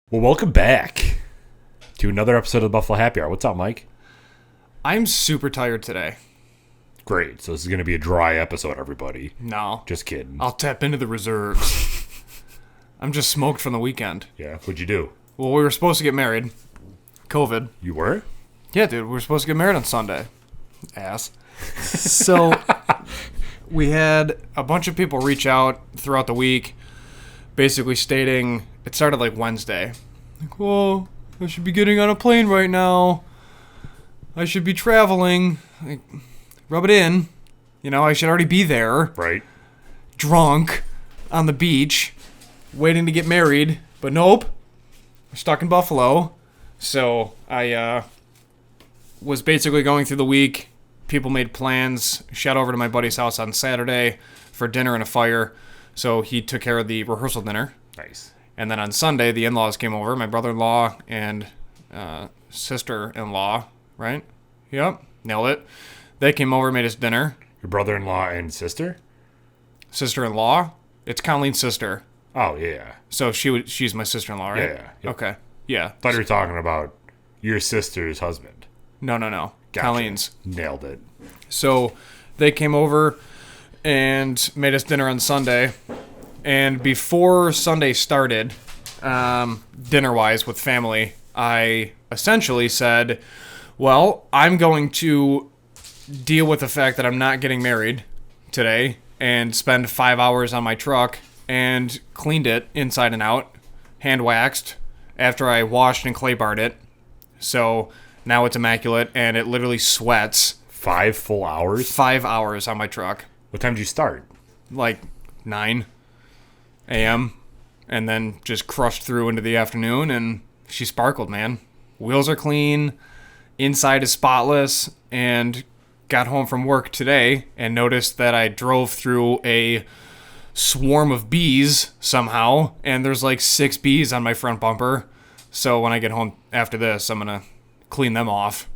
Well, welcome back to another episode of the Buffalo Happy Hour. What's up, Mike? I'm super tired today. Great. So this is going to be a dry episode, everybody. No. Just kidding. I'll tap into the reserves. I'm just smoked from the weekend. Yeah. What'd you do? Well, we were supposed to get married. COVID. You were? Yeah, dude. We were supposed to get married on Sunday. Ass. So, we had a bunch of people reach out throughout the week, basically stating, it started like Wednesday. Like, well, I should be getting on a plane right now. I should be traveling. Like, rub it in. You know, I should already be there. Right. Drunk on the beach, waiting to get married. But nope. We're stuck in Buffalo. So I was basically going through the week. People made plans. Shot over to my buddy's house on Saturday for dinner and a fire. So he took care of the rehearsal dinner. Nice. And then on Sunday, the in-laws came over. My brother-in-law and sister-in-law, right? Yep, nailed it. They came over, made us dinner. Your brother-in-law and sister? Sister-in-law? It's Colleen's sister. Oh, yeah. So she's my sister-in-law, right? Yeah. Yep. Okay. Yeah. Thought you were talking about your sister's husband. No. Gotcha. Colleen's. Nailed it. So they came over and made us dinner on Sunday. And before Sunday started, dinner-wise with family, I essentially said, well, I'm going to deal with the fact that I'm not getting married today and spend 5 hours on my truck and cleaned it inside and out, hand waxed, after I washed and clay barred it. So now it's immaculate and it literally sweats. 5 full hours? 5 hours on my truck. What time did you start? Like 9 a.m. and then just crushed through into the afternoon, and she sparkled, man. Wheels are clean, inside is spotless, and got home from work today and noticed that I drove through a swarm of bees somehow, and there's like 6 bees on my front bumper. So when I get home after this, I'm going to clean them off,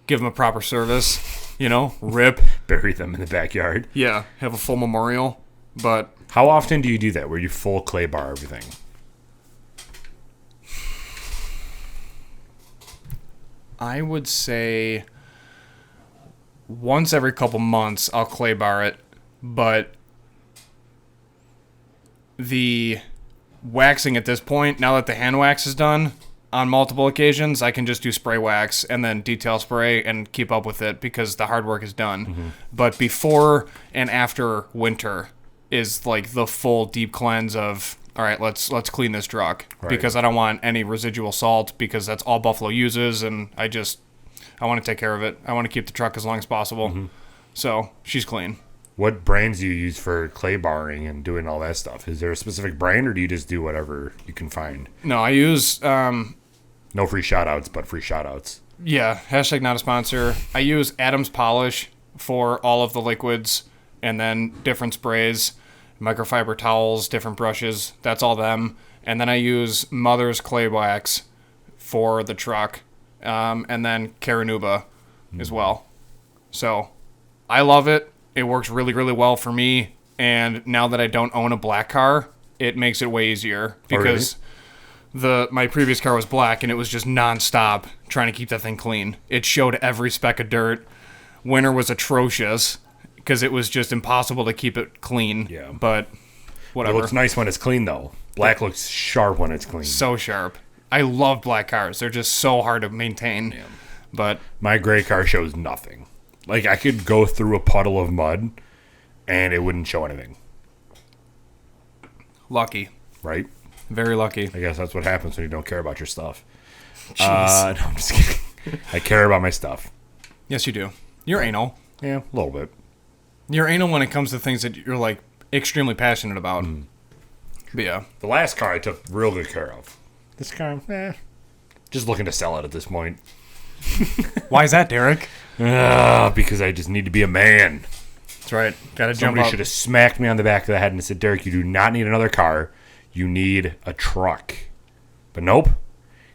give them a proper service, rip. Bury them in the backyard. Yeah, have a full memorial, but... How often do you do that, where you full clay bar everything? I would say once every couple months I'll clay bar it, but the waxing at this point, now that the hand wax is done, on multiple occasions, I can just do spray wax and then detail spray and keep up with it because the hard work is done. Mm-hmm. But before and after winter is like the full deep cleanse of, all right, let's clean this truck, right, because I don't want any residual salt because that's all Buffalo uses, and I want to take care of it. I want to keep the truck as long as possible. Mm-hmm. So she's clean. What brands do you use for clay barring and doing all that stuff? Is there a specific brand, or do you just do whatever you can find? No, I use... no free shout-outs, but free shout-outs. Yeah, hashtag not a sponsor. I use Adams Polish for all of the liquids, and then different sprays, microfiber towels, different brushes. That's all them. And then I use Mother's Clay Wax for the truck, and then Caranuba as well. So I love it. It works really, really well for me. And now that I don't own a black car, it makes it way easier because my previous car was black and it was just nonstop trying to keep that thing clean. It showed every speck of dirt. Winter was atrocious because it was just impossible to keep it clean. Yeah. But whatever. It looks nice when it's clean, though. Black looks sharp when it's clean. So sharp. I love black cars. They're just so hard to maintain. Yeah. But my gray car shows nothing. Like, I could go through a puddle of mud, and it wouldn't show anything. Lucky. Right? Very lucky. I guess that's what happens when you don't care about your stuff. Jeez. No, I'm just kidding. I care about my stuff. Yes, you do. You're anal. Yeah, a little bit. You're anal when it comes to things that you're, like, extremely passionate about. Mm. But, yeah. The last car I took real good care of. This car, just looking to sell it at this point. Why is that, Derek? Because I just need to be a man. That's right. Gotta jump Somebody up. should have smacked me on the back of the head and said, Derek, you do not need another car. You need a truck. But nope.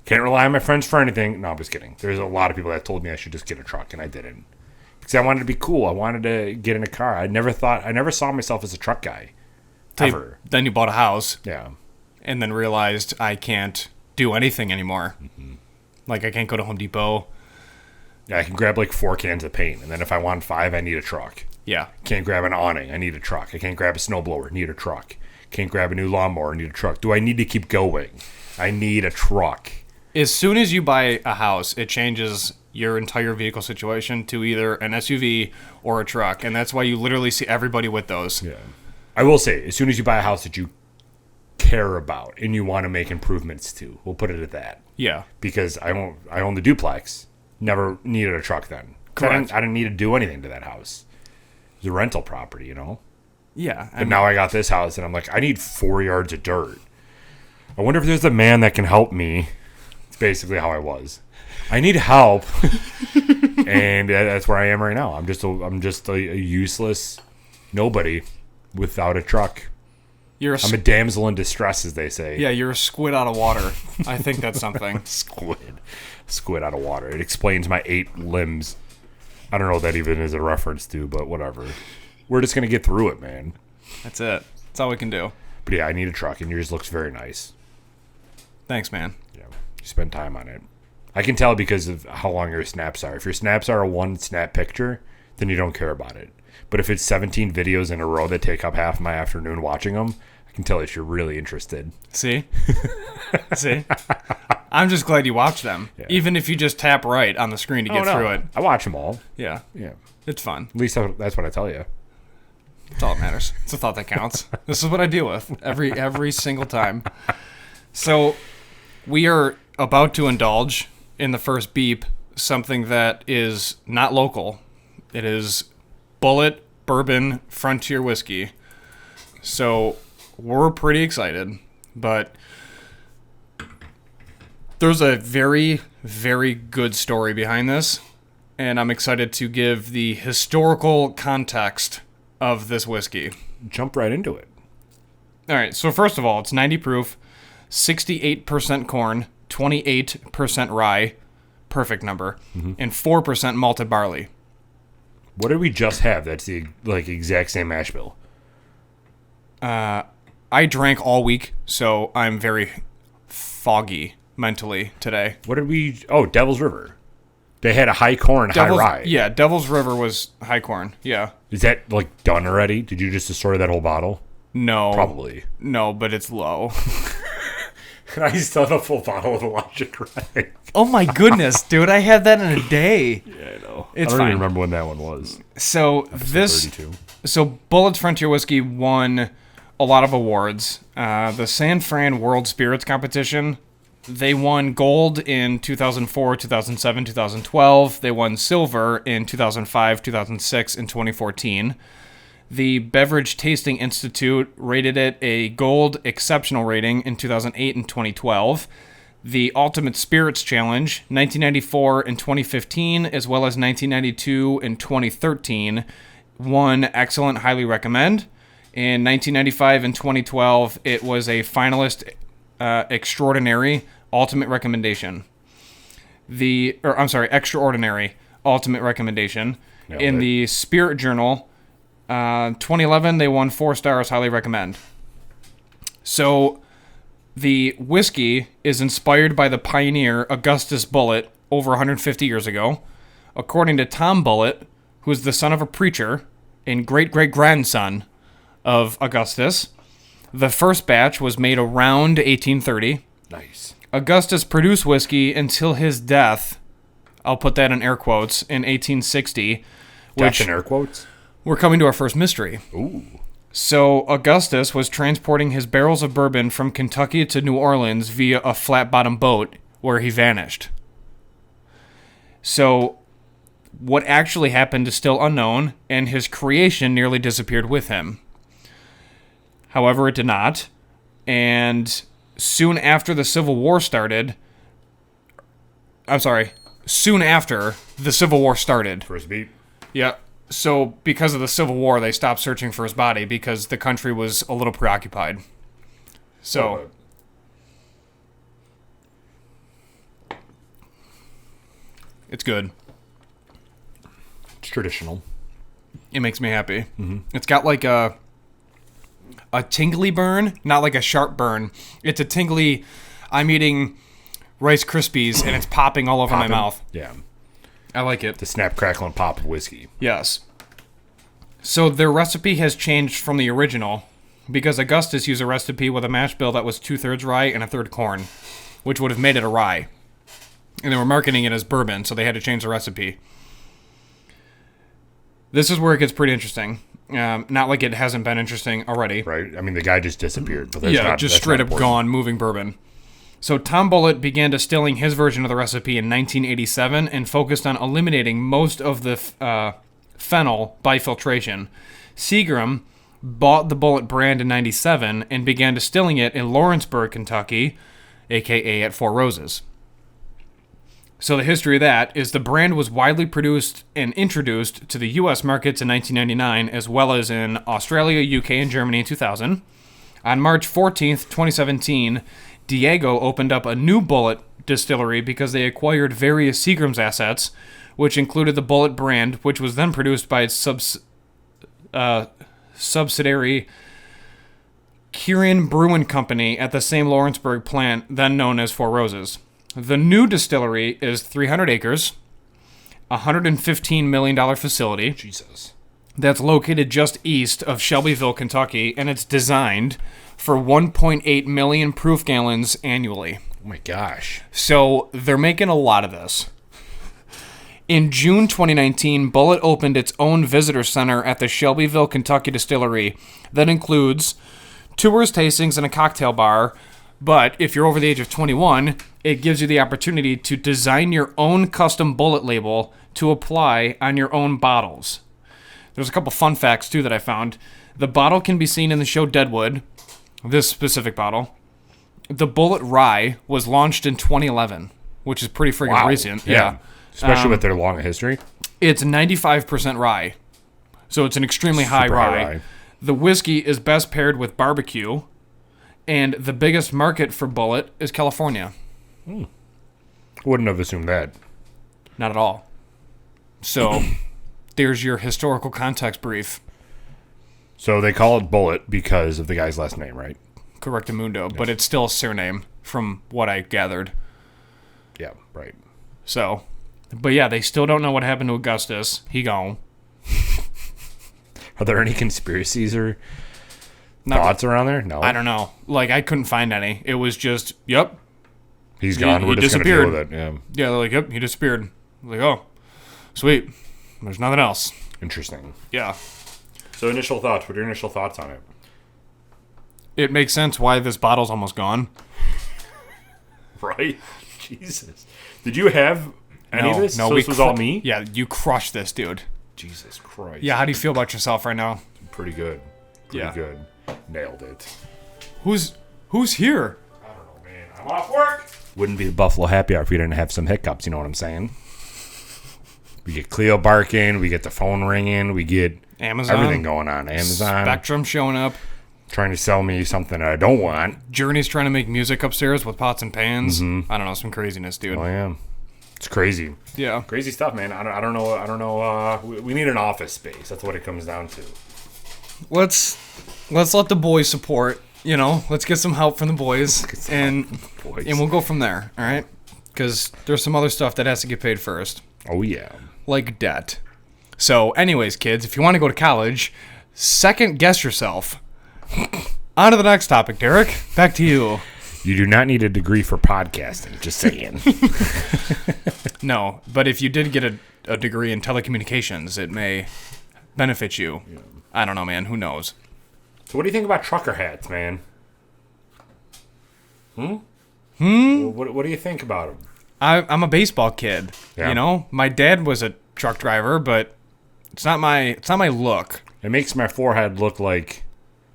Can't rely on my friends for anything. No, I'm just kidding. There's a lot of people that told me I should just get a truck, and I didn't. Because I wanted to be cool. I wanted to get in a car. I never saw myself as a truck guy. Ever. Then you bought a house. Yeah. And then realized I can't do anything anymore. Like, I can't go to Home Depot. Yeah, I can grab like 4 cans of paint, and then if I want 5, I need a truck. Yeah. Can't grab an awning, I need a truck. I can't grab a snowblower, need a truck. Can't grab a new lawnmower, need a truck. Do I need to keep going? I need a truck. As soon as you buy a house, it changes your entire vehicle situation to either an SUV or a truck, and that's why you literally see everybody with those. Yeah. I will say, as soon as you buy a house that you care about and you want to make improvements to, we'll put it at that. Yeah. Because I own the duplex. Never needed a truck then. Correct. I didn't need to do anything to that house. It was a rental property, you know? Yeah. But now I got this house, and I'm like, I need 4 yards of dirt. I wonder if there's a man that can help me. It's basically how I was. I need help. And that's where I am right now. I'm just a useless nobody without a truck. I'm a damsel in distress, as they say. Yeah, you're a squid out of water. I think that's something. Squid out of water. It explains my 8 limbs. I don't know what that even is a reference to, but whatever. We're just going to get through it, man. That's it. That's all we can do. But yeah, I need a truck, and yours looks very nice. Thanks, man. Yeah, you spend time on it. I can tell because of how long your snaps are. If your snaps are a 1 snap picture, then you don't care about it. But if it's 17 videos in a row that take up half my afternoon watching them, I can tell that you're really interested. See? See? I'm just glad you watch them. Yeah. Even if you just tap right on the screen to get through it. I watch them all. Yeah. Yeah. It's fun. At least that's what I tell you. That's all that matters. It's a thought that counts. This is what I deal with every single time. So we are about to indulge in the first beep something that is not local. It is Bulleit Bourbon Frontier Whiskey. So we're pretty excited, but there's a very, very good story behind this, and I'm excited to give the historical context of this whiskey. Jump right into it. All right, so first of all, it's 90 proof, 68% corn, 28% rye, perfect number, and 4% malted barley. What did we just have? That's the exact same mash bill. I drank all week, so I'm very foggy mentally today. What did we... Oh, Devil's River. They had a high corn, high rye. Yeah, Devil's River was high corn, yeah. Is that, done already? Did you just destroy that whole bottle? No. Probably. No, but it's low. I still have a full bottle of Elijah Craig. Oh my goodness, dude. I had that in a day. Yeah, I know. It's I don't fine. even remember when that one was. So Episode 32. So Bulleit's Frontier Whiskey won a lot of awards. The San Fran World Spirits Competition, they won gold in 2004, 2007, 2012. They won silver in 2005, 2006, and 2014. The Beverage Tasting Institute rated it a gold exceptional rating in 2008 and 2012. The Ultimate Spirits Challenge, 1994 and 2015, as well as 1992 and 2013, won excellent, highly recommend. In 1995 and 2012, it was a finalist extraordinary, ultimate recommendation. Extraordinary, ultimate recommendation. In the Spirit Journal, 2011, they won 4 stars, highly recommend. So the whiskey is inspired by the pioneer Augustus Bulleit over 150 years ago. According to Tom Bulleit, who is the son of a preacher and great-great-grandson of Augustus, the first batch was made around 1830. Nice. Augustus produced whiskey until his death, I'll put that in air quotes, in 1860. Death in air quotes? We're coming to our first mystery. Ooh. So Augustus was transporting his barrels of bourbon from Kentucky to New Orleans via a flat-bottom boat where he vanished. So what actually happened is still unknown, and his creation nearly disappeared with him. However, it did not, and soon after the Civil War started... soon after the Civil War started... First beat. Yeah. So, because of the Civil War, they stopped searching for his body because the country was a little preoccupied. So, it's good. It's traditional. It makes me happy. Mm-hmm. It's got like a tingly burn, not like a sharp burn. It's a tingly... I'm eating Rice Krispies and it's popping all over my Popping. mouth. Yeah. I like it. The snap, crackle, and pop of whiskey. Yes. So their recipe has changed from the original because Augustus used a recipe with a mash bill that was 2/3 rye and 1/3 corn, which would have made it a rye. And they were marketing it as bourbon, so they had to change the recipe. This is where it gets pretty interesting. Not like it hasn't been interesting already. Right? I mean, the guy just disappeared. But that's Yeah, not, just that's straight not up important. gone, moving bourbon. So Tom Bullitt began distilling his version of the recipe in 1987 and focused on eliminating most of the phenol by filtration. Seagram bought the Bullitt brand in 97 and began distilling it in Lawrenceburg, Kentucky, aka at Four Roses. So the history of that is the brand was widely produced and introduced to the U.S. markets in 1999, as well as in Australia, UK, and Germany in 2000. On March 14th, 2017, Diageo opened up a new Bullitt distillery because they acquired various Seagram's assets, which included the Bullitt brand, which was then produced by its subsidiary Kirin Brewing Company at the same Lawrenceburg plant, then known as Four Roses. The new distillery is 300 acres, a $115 million facility Jesus. that's located just east of Shelbyville, Kentucky, and it's designed for 1.8 million proof gallons annually. Oh my gosh. So they're making a lot of this. In June 2019, Bullitt opened its own visitor center at the Shelbyville, Kentucky distillery that includes tours, tastings, and a cocktail bar. But if you're over the age of 21, it gives you the opportunity to design your own custom Bullitt label to apply on your own bottles. There's a couple fun facts, too, that I found. The bottle can be seen in the show Deadwood, this specific bottle. The Bullitt Rye was launched in 2011, which is pretty freaking recent. Yeah. Especially with their long history. It's 95% rye, so it's an extremely high Super high rye. rye. The whiskey is best paired with barbecue, and the biggest market for Bullitt is California. Wouldn't have assumed that. Not at all. So, there's your historical context brief. So they call it Bullitt because of the guy's last name, right? Correctamundo, but it's still a surname from what I gathered. Yeah, right. So, but yeah, they still don't know what happened to Augustus. He gone. Are there any conspiracies or Not- thoughts around there? No. I don't know. Like, I couldn't find any. It was just, yep. He's gone. he We're just going to deal disappeared. with it. Yeah. Yeah, they're like, yep, he disappeared. I'm like, oh, sweet. There's nothing else. Interesting. Yeah. So initial thoughts. What are your initial thoughts on it? It makes sense why this bottle's almost gone. Right? Jesus. Did you have any of this? So this was all me? Yeah, you crushed this, dude. Jesus Christ. Yeah, how do you feel about yourself right now? Pretty good. Pretty Yeah. good. Nailed it. Who's here? I don't know, man. I'm off work. Wouldn't be the Buffalo Happy Hour if we didn't have some hiccups, you know what I'm saying? We get Cleo barking, we get the phone ringing, we get Amazon. everything going on. Amazon Spectrum showing up. trying to sell me something I don't want. Journey's trying to make music upstairs with pots and pans. I don't know, some craziness, dude. Oh yeah, it's crazy, Yeah. crazy stuff, man. I don't know. We need an office space. That's what it comes down to. Let's let the boys support. You know, let's get some help from the boys, and Boys. we'll go from there. All right, because there's some other stuff that has to get paid first, Oh yeah. like debt. So, anyways, kids, if you want to go to college, second guess yourself. On to the next topic, Derek. Back to you. You do not need a degree for podcasting. Just saying. No, but if you did get a degree in telecommunications, it may benefit you. I don't know, man. Who knows? So what do you think about trucker hats, man? What do you think about them? I'm a baseball kid. Yeah. You know, my dad was a truck driver, but it's not my look. It makes my forehead look like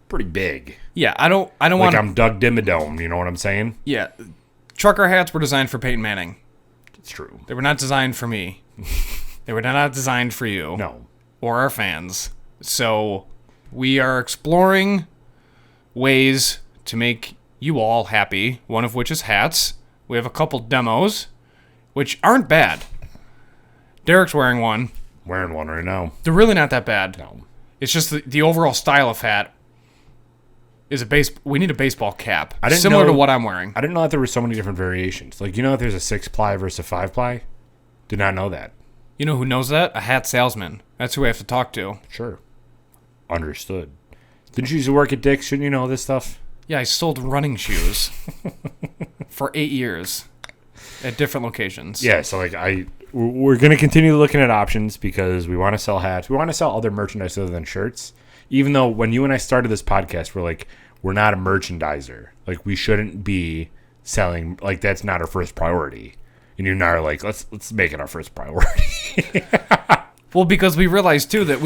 pretty big. Yeah, I don't Like want to. I'm Doug Dimmadome, you know what I'm saying? Yeah, trucker hats were designed for Peyton Manning. It's true. They were not designed for me. They were not designed for you No. or our fans. So we are exploring ways to make you all happy. One of which is hats. We have a couple demos, which aren't bad. Derek's wearing one. Wearing one right now. They're really not that bad. No. It's just the overall style of hat is we need a baseball cap. I didn't similar know- to what I'm wearing. I didn't know that there were so many different variations. Like, you know that there's a 6-ply versus a 5-ply? Did not know that. You know who knows that? A hat salesman. That's who we have to talk to. Sure. Understood. Didn't you used to work at Dick's? Shouldn't you know this stuff? Yeah, I sold running shoes for 8 years at different locations. Yeah, so like we're going to continue looking at options because we want to sell hats. We want to sell other merchandise other than shirts. Even though when you and I started this podcast, we're not a merchandiser. Like, we shouldn't be selling, like, that's not our first priority. And you and I are like, let's make it our first priority. Well, because we realized too that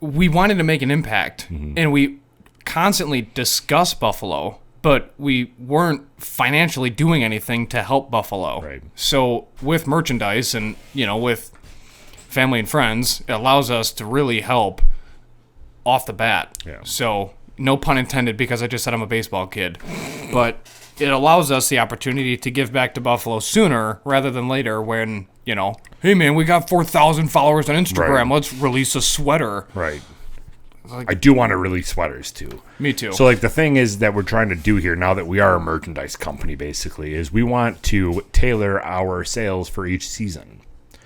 we wanted to make an impact, and we constantly discuss Buffalo, but we weren't financially doing anything to help Buffalo. Right. So with merchandise and, with family and friends, it allows us to really help off the bat. Yeah. So no pun intended, because I just said I'm a baseball kid, but it allows us the opportunity to give back to Buffalo sooner rather than later when, hey man, we got 4,000 followers on Instagram. Right. Let's release a sweater. Right. I do want to release sweaters too. Me too. So like the thing is that we're trying to do here now that we are a merchandise company basically is we want to tailor our sales for each season.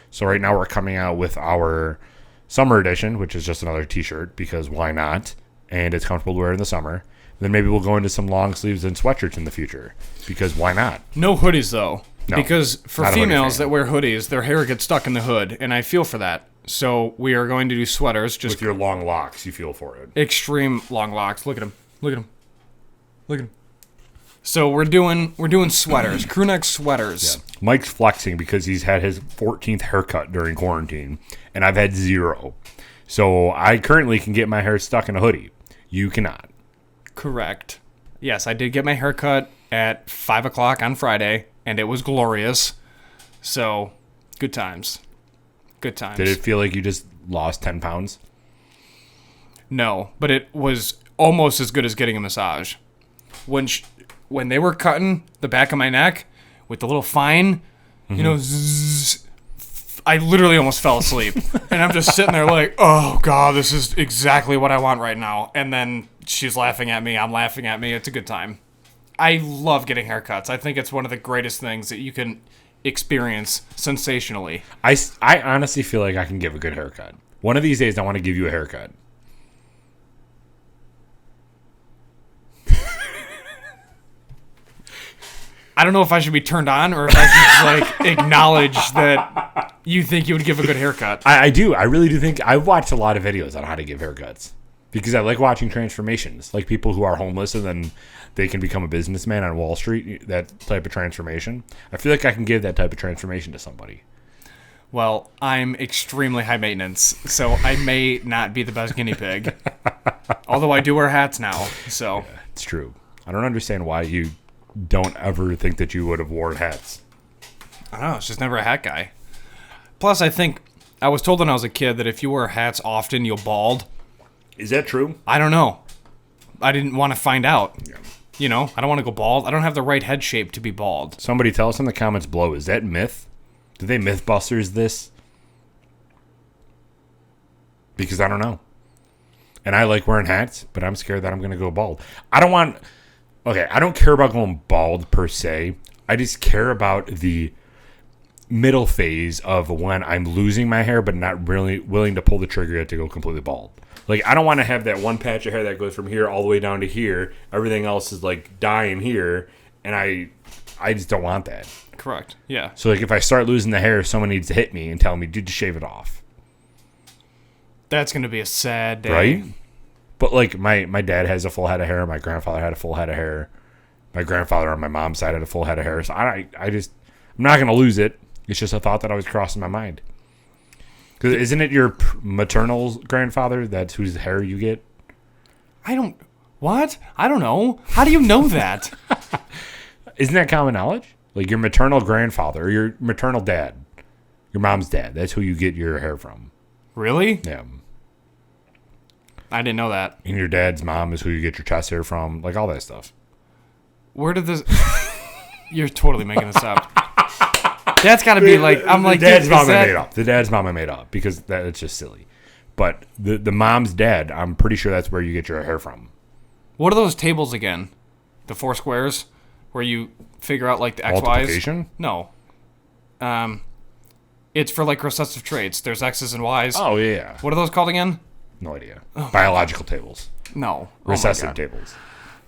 So right now we're coming out with our summer edition, which is just another t-shirt because why not? And it's comfortable to wear in the summer. Then maybe we'll go into some long sleeves and sweatshirts in the future because why not? No hoodies though. No, because for not a hoodie females fan. that wear hoodies, their hair gets stuck in the hood, and I feel for that. So we are going to do sweaters, just With your long locks, you feel for it. extreme long locks. Look at him. Look at him. Look at him. So we're doing sweaters, crew neck sweaters. Mike's flexing because he's had his 14th haircut during quarantine, and I've had 0. So I currently can get my hair stuck in a hoodie. You cannot. Correct. Yes, I did get my hair cut at 5 o'clock on Friday, and it was glorious. So, good times. Good times. Did it feel like you just lost 10 pounds? No, but it was almost as good as getting a massage. When they were cutting the back of my neck with the little fine, zzz, I literally almost fell asleep. And I'm just sitting there like, oh, God, this is exactly what I want right now. And then she's laughing at me. I'm laughing at me. It's a good time. I love getting haircuts. I think it's one of the greatest things that you can experience sensationally. I honestly feel like I can give a good haircut. One of these days, I want to give you a haircut. I don't know if I should be turned on or if I should just acknowledge that you think you would give a good haircut. I do. I really do think I've watched a lot of videos on how to give haircuts because I like watching transformations, like people who are homeless and then they can become a businessman on Wall Street, that type of transformation. I feel like I can give that type of transformation to somebody. Well, I'm extremely high maintenance, so I may not be the best guinea pig. Although I do wear hats now, so. Yeah, it's true. I don't understand why you don't ever think that you would have worn hats. I don't know, it's just never a hat guy. Plus, I think I was told when I was a kid that if you wear hats often, you'll bald. Is that true? I don't know. I didn't want to find out. Yeah. I don't want to go bald. I don't have the right head shape to be bald. Somebody tell us in the comments below, is that myth? Did they Mythbusters this? Because I don't know. And I like wearing hats, but I'm scared that I'm going to go bald. I don't care about going bald per se. I just care about the middle phase of when I'm losing my hair, but not really willing to pull the trigger yet to go completely bald. Like, I don't want to have that one patch of hair that goes from here all the way down to here. Everything else is like dying here, and I just don't want that. Correct. Yeah. So like, if I start losing the hair, someone needs to hit me and tell me, dude, just shave it off. That's going to be a sad day. Right? But like, my dad has a full head of hair. My grandfather had a full head of hair. My grandfather on my mom's side had a full head of hair. So I'm not going to lose it. It's just a thought that always crossed my mind. Because isn't it your maternal grandfather that's whose hair you get? What? I don't know. How do you know that? Isn't that common knowledge? Like your maternal grandfather or your maternal dad, your mom's dad, that's who you get your hair from. Really? Yeah. I didn't know that. And your dad's mom is who you get your chest hair from, like all that stuff. Where did this... You're totally making this up. That's got to be like... I'm like, the dad's dude, mom I that... made up. The dad's mom I made up because it's just silly. But the mom's dad, I'm pretty sure that's where you get your hair from. What are those tables again? The 4 squares where you figure out like the X, Y's? Multiplication? No. It's for like recessive traits. There's X's and Y's. Oh, yeah. What are those called again? No idea. Biological tables. No. Recessive Oh my God. tables.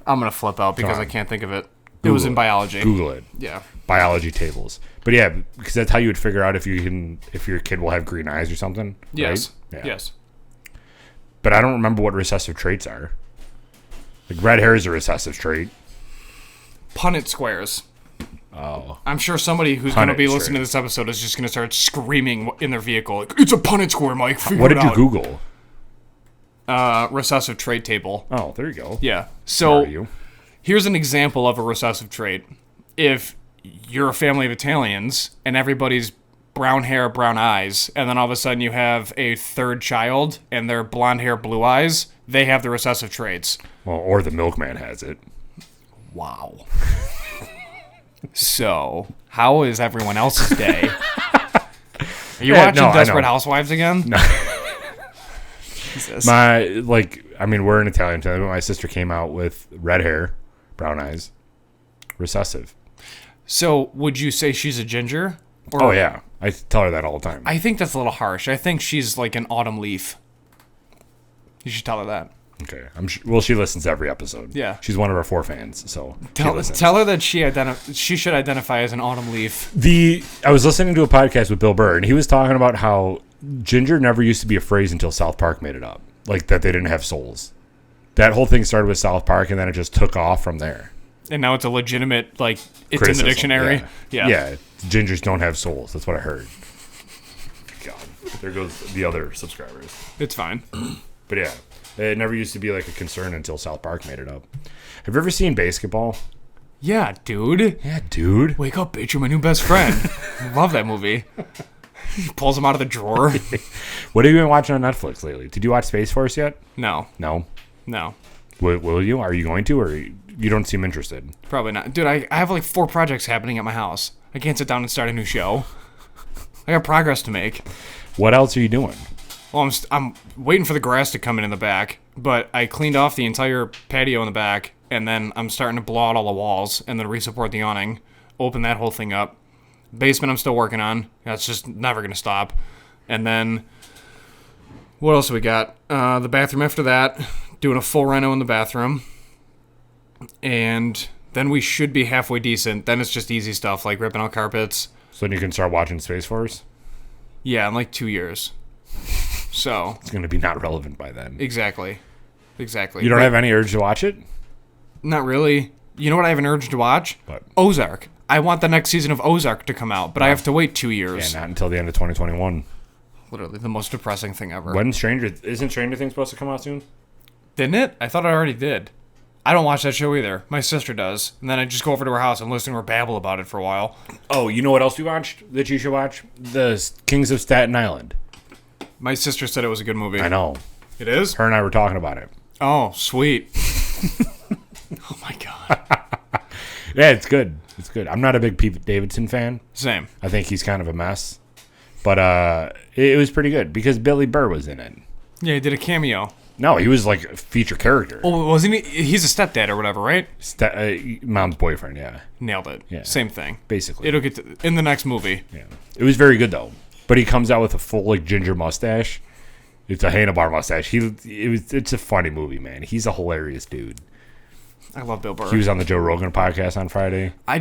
I'm going to flip out because Come I on. can't think of it. It Google was in biology. Google it. Yeah. Biology tables. But yeah, because that's how you would figure out if your kid will have green eyes or something. Yes. Right? Yeah. Yes. But I don't remember what recessive traits are. Like red hair is a recessive trait. Punnett squares. Oh. I'm sure somebody who's going to Punnett be listening to this episode is just going to start screaming in their vehicle, like, it's a Punnett square, Mike. Figure What it did you out. Google? Recessive trait table. Oh, there you go. Yeah. Smart So of you. here's an example of a recessive trait. If you're a family of Italians and everybody's brown hair, brown eyes, and then all of a sudden you have a third child and they're blonde hair, blue eyes, they have the recessive traits. Well, or the milkman has it. Wow. So, how is everyone else's day? Are you watching no, I Desperate know. Housewives again? No. Jesus. We're in Italian family, but my sister came out with red hair, brown eyes, recessive. So, would you say she's a ginger? Or Oh, yeah. I tell her that all the time. I think that's a little harsh. I think she's like an autumn leaf. You should tell her that. Okay. Well, she listens to every episode. Yeah. She's one of our 4 fans, so she Tell listens. her that she should identify as an autumn leaf. I was listening to a podcast with Bill Burr, and he was talking about how ginger never used to be a phrase until South Park made it up. Like, that they didn't have souls. That whole thing started with South Park, and then it just took off from there. And now it's a legitimate, like, it's Criticism, in the dictionary. Yeah, gingers don't have souls. That's what I heard. God, there goes the other subscribers. It's fine. But yeah, it never used to be like a concern until South Park made it up. Have you ever seen Basketball? Yeah, dude. Yeah, dude. Wake up, bitch. You're my new best friend. I love that movie. He pulls him out of the drawer. What have you been watching on Netflix lately? Did you watch Space Force yet? No. No. No. Will you? Are you going to, or you don't seem interested? Probably not. Dude, I have like 4 projects happening at my house. I can't sit down and start a new show. I got progress to make. What else are you doing? Well, I'm waiting for the grass to come in the back, but I cleaned off the entire patio in the back, and then I'm starting to blow out all the walls, and then resupport the awning, open that whole thing up. Basement I'm still working on. That's just never going to stop. And then, what else do we got? The bathroom after that, doing a full reno in the bathroom. And then we should be halfway decent. Then it's just easy stuff, like ripping out carpets. So then you can start watching Space Force? Yeah, in like 2 years. So, It's going to be not relevant by then. exactly. Exactly. You don't have any urge to watch it? Not really. You know what I have an urge to watch? What? Ozark. I want the next season of Ozark to come out, but I have to wait 2 Yeah, years. not until the end of 2021. Literally the most depressing thing ever. When isn't Stranger Things supposed to come out soon? Didn't it? I thought it already did. I don't watch that show either. My sister does. And then I just go over to her house and listen to her babble about it for a while. Oh, you know what else we watched that you should watch? The Kings of Staten Island. My sister said it was a good movie. I know. It is? Her and I were talking about it. Oh, sweet. Oh my god. Yeah, it's good. It's good. I'm not a big Pete Davidson fan. Same. I think he's kind of a mess. But it was pretty good because Billy Burr was in it. Yeah, he did a cameo. No, he was like a feature character. Oh, wasn't he? He's a stepdad or whatever, right? Mom's boyfriend, yeah. Nailed it. Yeah. Same thing. Basically. It'll get to, in the next movie. Yeah. It was very good though. But he comes out with a full like ginger mustache. It's a handlebar mustache. It's a funny movie, man. He's a hilarious dude. I love Bill Burr. He was on the Joe Rogan podcast on Friday. I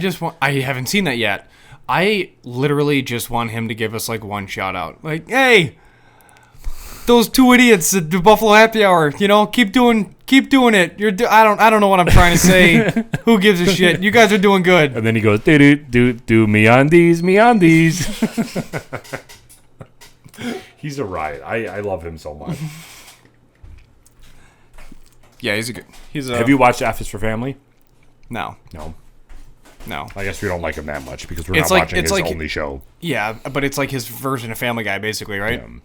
haven't seen that yet. I literally just want him to give us like one shout out. Like, hey, those 2 idiots at the Buffalo Happy Hour, you know, keep doing it. I don't know what I'm trying to say. Who gives a shit? You guys are doing good. And then he goes, do me on these. He's a riot. I love him so much. Yeah, he's a Have you watched Office for Family? No. No. I guess we don't like him that much because we're It's not like- watching it's his like- only show. Yeah, but it's like his version of Family Guy basically, right? Um,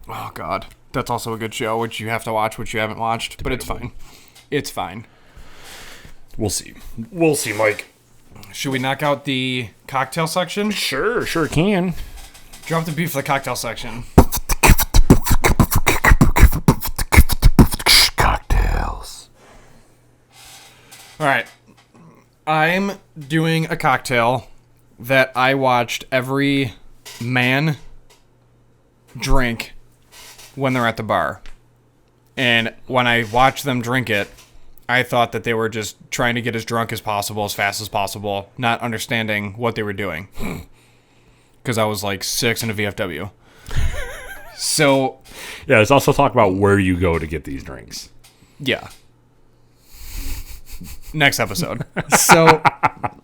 Oh god. That's also a good show which you have to watch, which you haven't watched, but it's fine. It's fine. we'll see. We'll see, Mike. Should we knock out the cocktail section? Sure can. Drop the beat for the cocktail section. Cocktails. All right. I'm doing a cocktail that I watched every man drink when they're at the bar. And when I watched them drink it, I thought that they were just trying to get as drunk as possible, as fast as possible, not understanding what they were doing. Because I was like 6 in a VFW. So, Yeah, let's also talk about where you go to get these drinks. yeah. Next episode. So,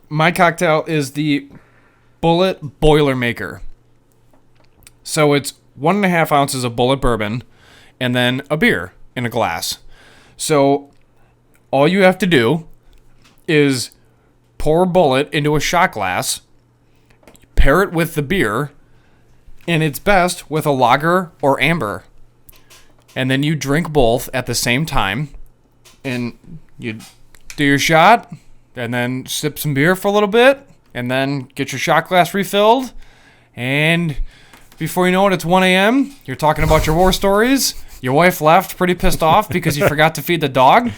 my cocktail is the Bullet Boilermaker. So, it's 1.5 ounces of Bullet bourbon and then a beer in a glass. So, all you have to do is pour Bullet into a shot glass, pair it with the beer, and it's best with a lager or amber. And then you drink both at the same time, and you do your shot, and then sip some beer for a little bit, and then get your shot glass refilled, and before you know it, it's 1 a.m., you're talking about your war stories, your wife left pretty pissed off because you forgot to feed the dog,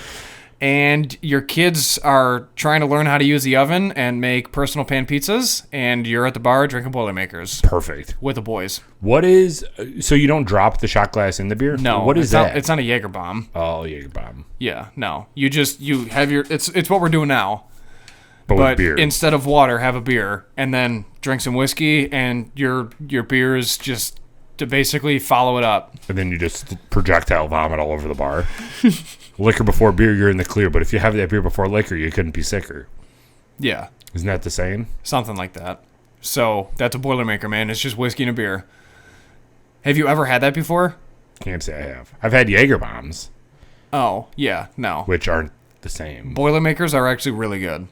and your kids are trying to learn how to use the oven and make personal pan pizzas, and you're at the bar drinking Boilermakers Perfect. with the boys. What is... So you don't drop the shot glass in the beer? No. What is it's that? Not, it's not a Jaeger bomb. Oh, Jaeger bomb. Yeah, no. You have your... It's what we're doing now. But But with beer. instead of water, have a beer, and then drink some whiskey, and your beer is just to basically follow it up. And then you just projectile vomit all over the bar. Liquor before beer, you're in the clear. But if you have that beer before liquor, you couldn't be sicker. Yeah, Isn't that the saying? something like that. So that's a Boilermaker, man. It's just whiskey and a beer. Have you ever had that before? Can't say I have. I've had Jaeger bombs, Oh, yeah, no. which aren't the same. Boilermakers are actually really good.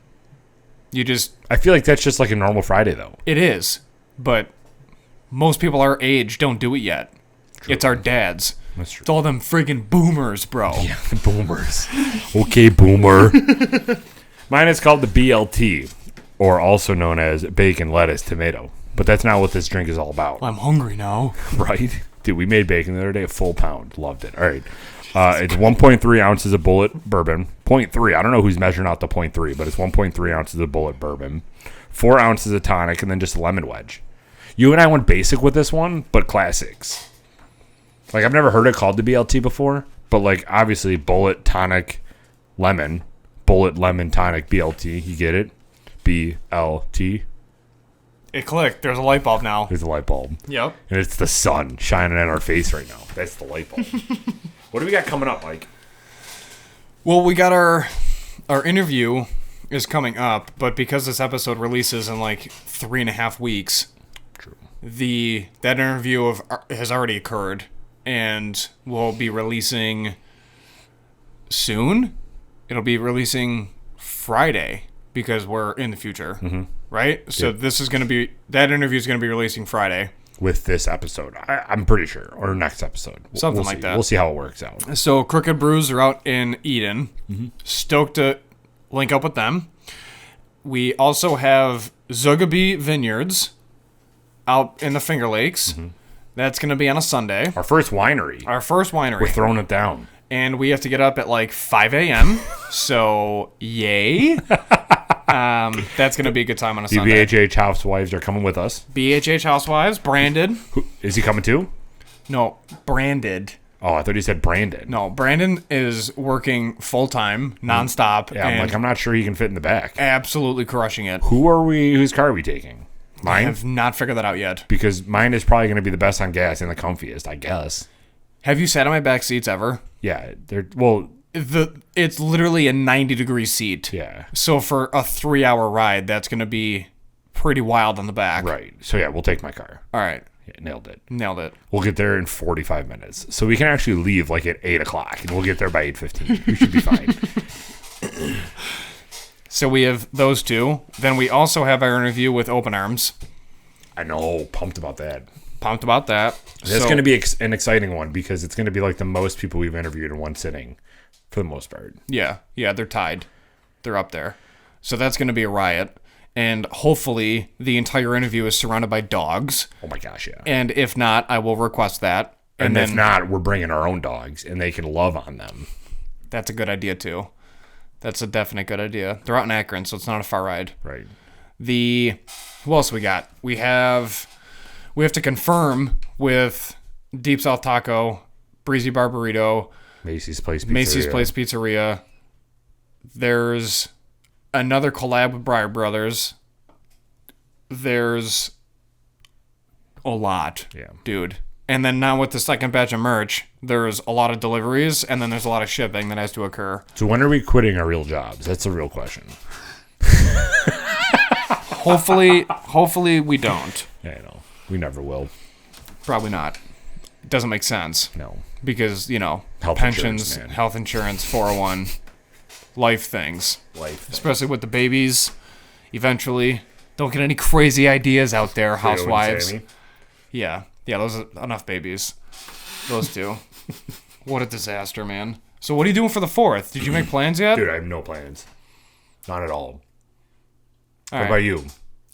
You just... I feel like that's just like a normal Friday, though. It is, but most people our age don't do it yet. True. It's our dads. That's true. It's all them friggin' boomers, bro. Yeah, boomers. Okay, boomer. Mine is called the BLT, or also known as bacon, lettuce, tomato. But that's not what this drink is all about, I'm hungry now. right? Dude, we made bacon the other day, a full pound. Loved it. All right. It's 1.3 ounces of Bullet bourbon. 0.3. I don't know who's measuring out the 0.3, but it's 1.3 ounces of Bullet bourbon. 4 ounces of tonic, and then just a lemon wedge. You and I went basic with this one, but classics. Like, I've never heard it called the BLT before, but, like, obviously, Bullet, tonic, lemon. Bullet, lemon, tonic, BLT. You get it? BLT. It clicked. There's a light bulb now. There's a light bulb. Yep. And it's the sun shining in our face right now. That's the light bulb. What do we got coming up, Mike? Well, we got our interview is coming up, but because this episode releases in like 3.5 weeks, True. that interview has already occurred, and we'll be releasing soon. It'll be releasing Friday because we're in the future, right? So this is going to be that interview is going to be releasing Friday. With this episode, I'm pretty sure, or next episode. Something We'll like see. that. We'll see how it works out. So Crooked Brews are out in Eden. Stoked to link up with them. We also have Zugabee Vineyards out in the Finger Lakes. That's going to be on a Sunday. Our first winery. Our first winery. We're throwing it down. And we have to get up at like 5 a.m. So, yay. That's going to be a good time on a Sunday. BHH housewives are coming with us. BHH Housewives, branded. Is he coming too? No, branded. Oh, I thought he said Brandon. No, Brandon is working full-time, nonstop. Yeah, and I'm not sure he can fit in the back. absolutely crushing it. Whose car are we taking? I Mine? have not figured that out yet. Because mine is probably going to be the best on gas and the comfiest, I guess. Have you sat in my back seats ever? Yeah, It's literally a 90-degree seat. yeah, So for a 3-hour ride, that's going to be pretty wild on the back. right. So yeah, we'll take my car. All right. Yeah, nailed it. Nailed it. We'll get there in 45 minutes. So we can actually leave like at 8 o'clock and we'll get there by 8:15. We should be fine. So we have those two. Then we also have our interview with Open Arms. I know, pumped about that. Pumped about that. That's going to be an exciting one because it's going to be like the most people we've interviewed in one sitting for the most part. Yeah, they're tied. They're up there. So that's going to be a riot. And hopefully the entire interview is surrounded by dogs. Oh my gosh, yeah. And if not, I will request that. And then if not, we're bringing our own dogs and they can love on them. that's a good idea too. That's a definite good idea. They're out in Akron, so it's not a far ride. Right. Who else we got? We have to confirm with Deep South Taco, Breezy Barburrito, Macy's Place Pizzeria. There's another collab with Breyer Brothers. There's a lot, dude. And then now with the second batch of merch, there's a lot of deliveries, and then there's a lot of shipping that has to occur. So when are we quitting our real jobs? That's the real question. Hopefully we don't. Yeah, I know. We never will. Probably not. It doesn't make sense. No. Because, Health pensions, insurance, health insurance, 401, life things. Especially with the babies, eventually. Don't get any crazy ideas out there, housewives. Yeah, those are enough babies. Those two. What a disaster, man. So what are you doing for the 4th? Did you make plans yet? Dude, I have no plans. Not at all. What right. about you?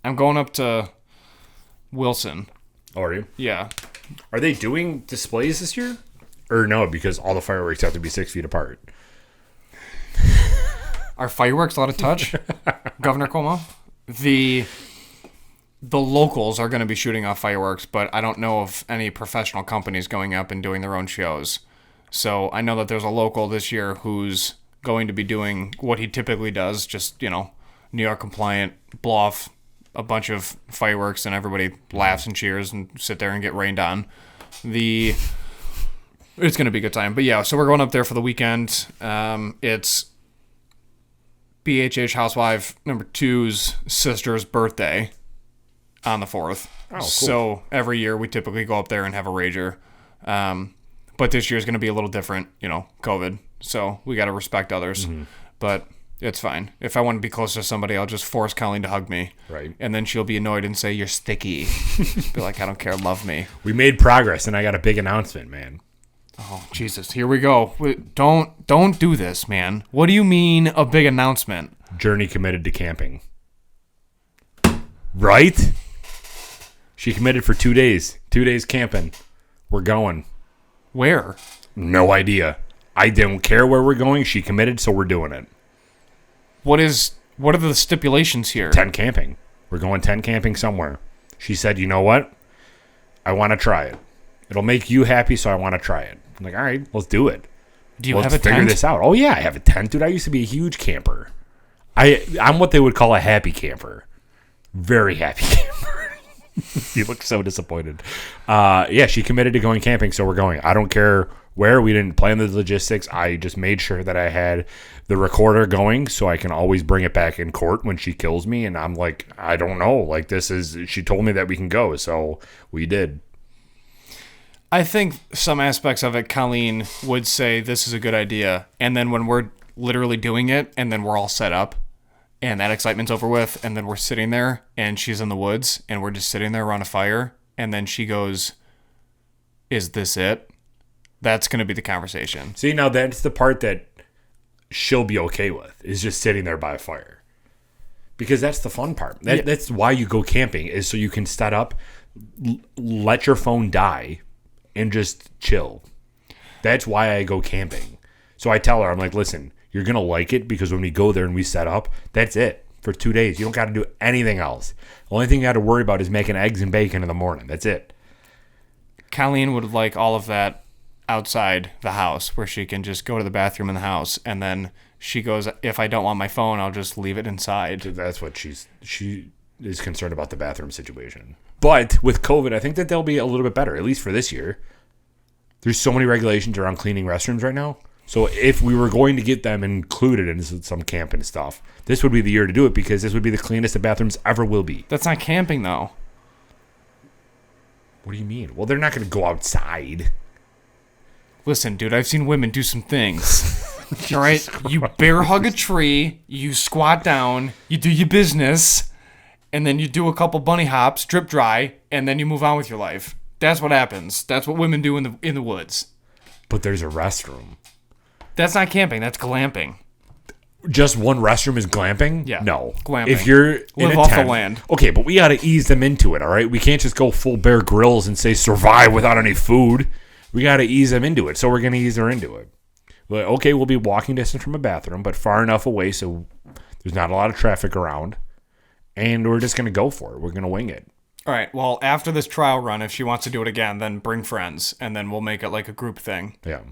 I'm going up to Wilson. Oh, are you? Yeah. Are they doing displays this year? Or no, because all the fireworks have to be 6 feet apart. Are fireworks allowed to touch? Governor Cuomo? The locals are going to be shooting off fireworks, but I don't know of any professional companies going up and doing their own shows. So I know that there's a local this year who's going to be doing what he typically does, just, New York compliant, blow off a bunch of fireworks and everybody laughs and cheers and sit there and get rained on. It's going to be a good time. But yeah, so we're going up there for the weekend. It's BHH Housewife number 2's sister's birthday on the 4th. Oh, cool. So every year we typically go up there and have a rager. But this year is going to be a little different, COVID. So we got to respect others. Mm-hmm. But it's fine. If I want to be close to somebody, I'll just force Colleen to hug me. Right. And then she'll be annoyed and say, "You're sticky." Be like, "I don't care. Love me." We made progress, and I got a big announcement, man. Oh, Jesus. Here we go. Don't do this, man. What do you mean a big announcement? Journey committed to camping. Right? She committed for 2 days. 2 days camping. We're going. Where? No idea. I don't care where we're going. She committed, so we're doing it. What are the stipulations here? 10 camping. We're going 10 camping somewhere. She said, "You know what? I want to try it. It'll make you happy, so I want to try it." I'm like, "All right, let's do it." Do you have a tent? Let's figure this out. Oh, yeah, I have a tent, dude. I used to be a huge camper. I'm what they would call a happy camper. Very happy camper. You look so disappointed. Yeah, she committed to going camping, so we're going. I don't care where. We didn't plan the logistics. I just made sure that I had the recorder going so I can always bring it back in court when she kills me. And I'm like, I don't know. Like, she told me that we can go, so we did. I think some aspects of it, Colleen would say this is a good idea. And then when we're literally doing it and then we're all set up and that excitement's over with and then we're sitting there and she's in the woods and we're just sitting there around a fire and then she goes, "Is this it?" That's going to be the conversation. See, now that's the part that she'll be okay with, is just sitting there by a fire. Because that's the fun part. That's why you go camping, is so you can set up, let your phone die, and just chill. That's why I go camping. So I tell her, I'm like, "Listen, you're going to like it because when we go there and we set up, that's it for 2 days. You don't got to do anything else. The only thing you got to worry about is making eggs and bacon in the morning. That's it." Colleen would like all of that outside the house where she can just go to the bathroom in the house. And then she goes, "If I don't want my phone, I'll just leave it inside." That's what she is concerned about, the bathroom situation. But with COVID, I think that they'll be a little bit better, at least for this year. There's so many regulations around cleaning restrooms right now. So if we were going to get them included in some camping stuff, this would be the year to do it because this would be the cleanest the bathrooms ever will be. That's not camping, though. What do you mean? Well, they're not going to go outside. Listen, dude, I've seen women do some things. All right? You bear hug a tree, you squat down, you do your business, and then you do a couple bunny hops, drip dry, and then you move on with your life. That's what happens. That's what women do in the woods. But there's a restroom. That's not camping. That's glamping. Just one restroom is glamping? Yeah. No. Glamping. If you're live off the land. Okay, but we got to ease them into it, all right? We can't just go full Bear Grylls and say survive without any food. We got to ease them into it, so we're going to ease her into it. Like, okay, we'll be walking distance from a bathroom, but far enough away so there's not a lot of traffic around. And we're just going to go for it. We're going to wing it. All right. Well, after this trial run, if she wants to do it again, then bring friends, and then we'll make it like a group thing. Yeah.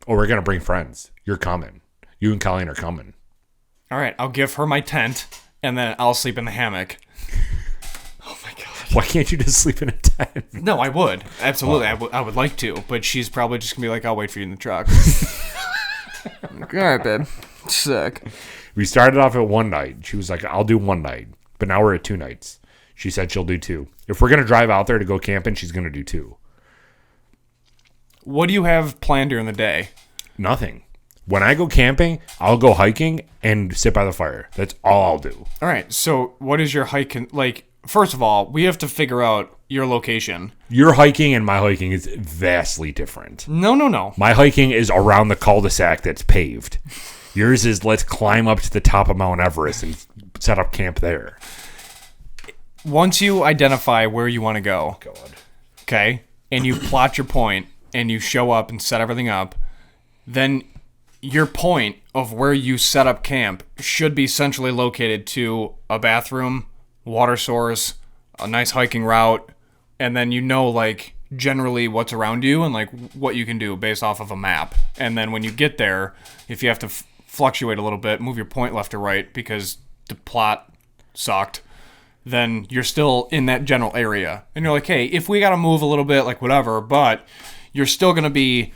Or we're going to bring friends. You're coming. You and Colleen are coming. All right. I'll give her my tent, and then I'll sleep in the hammock. Oh, my God. Why can't you just sleep in a tent? No, I would. Absolutely. I would like to, but she's probably just going to be like, I'll wait for you in the truck. All right, babe. Sick. We started off at one night. She was like, I'll do one night. But now we're at 2 nights. She said she'll do 2. If we're going to drive out there to go camping, she's going to do 2. What do you have planned during the day? Nothing. When I go camping, I'll go hiking and sit by the fire. That's all I'll do. All right. So what is your hike? Like, first of all, we have to figure out your location. Your hiking and my hiking is vastly different. No. My hiking is around the cul-de-sac that's paved. Yours is let's climb up to the top of Mount Everest and set up camp there. Once you identify where you want to go, okay, and you plot your point and you show up and set everything up, then your point of where you set up camp should be centrally located to a bathroom, water source, a nice hiking route, and then like generally what's around you and like what you can do based off of a map. And then when you get there, if you have to fluctuate a little bit, move your point left to right because the plot sucked, then you're still in that general area. And you're like, hey, if we got to move a little bit, like whatever, but you're still going to be,